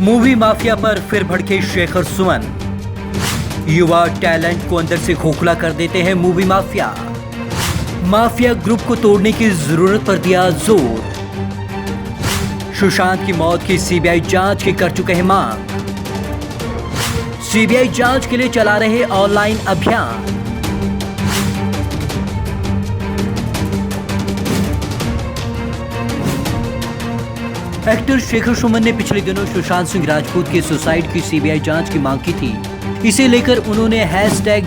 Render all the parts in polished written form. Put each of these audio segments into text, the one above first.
Movie mafia पर फिर भड़के शेखर सुमन। युवा टैलेंट को अंदर से खोखला कर देते हैं मूवी माफिया। माफिया ग्रुप को तोड़ने की जरूरत पर दिया जोर। सुशांत की मौत की सीबीआई जांच की कर चुके हैं मांग। सीबीआई जांच के लिए चला रहे ऑनलाइन अभियान। एक्टर शेखर सुमन ने पिछले दिनों सुशांत सिंह राजपूत के सुसाइड की सीबीआई जांच की मांग की थी। इसे लेकर उन्होंने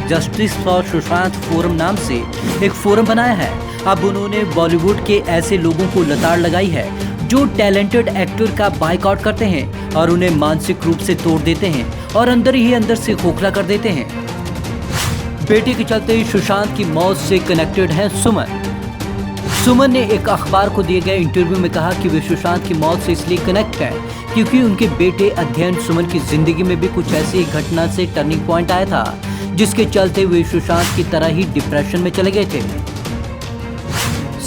#जस्टिस फॉर सुशांत फोरम नाम से एक फोरम बनाया है। अब उन्होंने बॉलीवुड के ऐसे लोगों को लताड़ लगाई है जो टैलेंटेड एक्टर का बायकॉट करते हैं और उन्हें मानसिक रूप से तोड़ देते हैं और अंदर ही अंदर से खोखला कर देते हैं। बेटे के चलते सुशांत की मौत से कनेक्टेड है सुमन। सुमन ने एक अखबार को दिए गए इंटरव्यू में कहा कि वे सुशांत की मौत से इसलिए कनेक्ट है क्योंकि उनके बेटे अध्ययन सुमन की जिंदगी में भी कुछ ऐसी घटना से टर्निंग पॉइंट आया था जिसके चलते वे सुशांत की तरह ही डिप्रेशन में चले गए थे।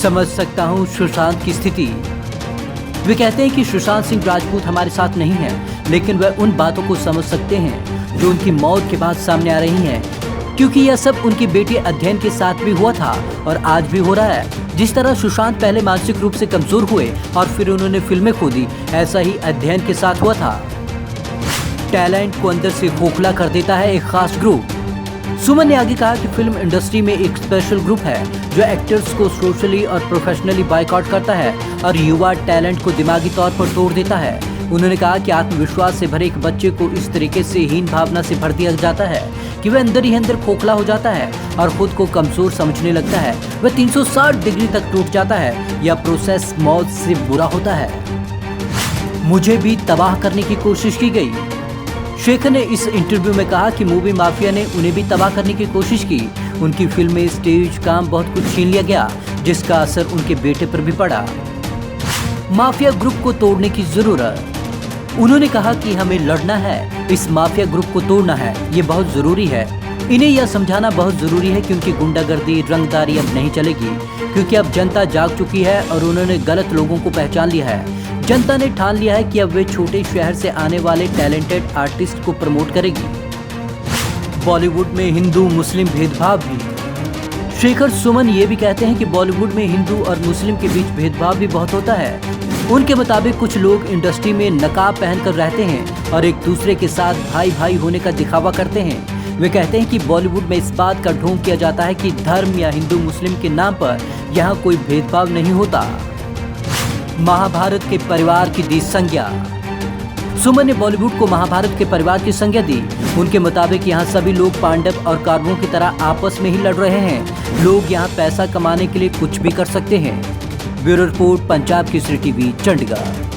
समझ सकता हूं सुशांत की स्थिति। वे कहते हैं कि सुशांत सिंह राजपूत हमारे साथ नहीं है, लेकिन वह उन बातों को समझ सकते हैं जो उनकी मौत के बाद सामने आ रही हैं, क्योंकि यह सब उनके बेटे अध्ययन के साथ भी हुआ था और आज भी हो रहा है। जिस तरह सुशांत पहले मानसिक रूप से कमजोर हुए और फिर उन्होंने फिल्में खो दी, ऐसा ही अध्ययन के साथ हुआ था। टैलेंट को अंदर से खोखला कर देता है एक खास ग्रुप। सुमन ने आगे कहा कि फिल्म इंडस्ट्री में एक स्पेशल ग्रुप है जो एक्टर्स को सोशली और प्रोफेशनली बायकॉट करता है और युवा टैलेंट को दिमागी तौर पर तोड़ देता है। उन्होंने कहा कि आत्मविश्वास से भरे एक बच्चे को इस तरीके से हीन भावना से भर दिया जाता है कि वह अंदर ही अंदर खोखला हो जाता है और खुद को कमजोर समझने लगता है। वह 360 डिग्री तक टूट जाता है। यह प्रोसेस मौत से बुरा होता है। मुझे भी तबाह करने की कोशिश की गई। शेखर ने इस इंटरव्यू में कहा कि मूवी माफिया ने उन्हें भी तबाह करने की कोशिश की। उनकी फिल्में, स्टेज काम बहुत कुछ छीन लिया गया जिसका असर उनके बेटे पर भी पड़ा। माफिया ग्रुप को तोड़ने की जरूरत। उन्होंने कहा कि हमें लड़ना है, इस माफिया ग्रुप को तोड़ना है, ये बहुत जरूरी है। इन्हें यह समझाना बहुत जरूरी है क्योंकि गुंडागर्दी, रंगदारी अब नहीं चलेगी, क्योंकि अब जनता जाग चुकी है और उन्होंने गलत लोगों को पहचान लिया है। जनता ने ठान लिया है कि अब वे छोटे शहर से आने वाले टैलेंटेड आर्टिस्ट को प्रमोट करेगी। बॉलीवुड में हिंदू मुस्लिम भेदभाव भी। शेखर सुमन ये भी कहते हैं कि बॉलीवुड में हिंदू और मुस्लिम के बीच भेदभाव भी बहुत होता है। उनके मुताबिक कुछ लोग इंडस्ट्री में नकाब पहनकर रहते हैं और एक दूसरे के साथ भाई भाई होने का दिखावा करते हैं। वे कहते हैं कि बॉलीवुड में इस बात का ढोंग किया जाता है कि धर्म या हिंदू मुस्लिम के नाम पर यहाँ कोई भेदभाव नहीं होता। महाभारत के परिवार की दी संज्ञा। सुमन ने बॉलीवुड को महाभारत के परिवार की संज्ञा दी। उनके मुताबिक यहाँ सभी लोग पांडव और कौरवों की तरह आपस में ही लड़ रहे हैं। लोग यहाँ पैसा कमाने के लिए कुछ भी कर सकते हैं। Bureau report, Punjab Kesari TV, Chandigarh.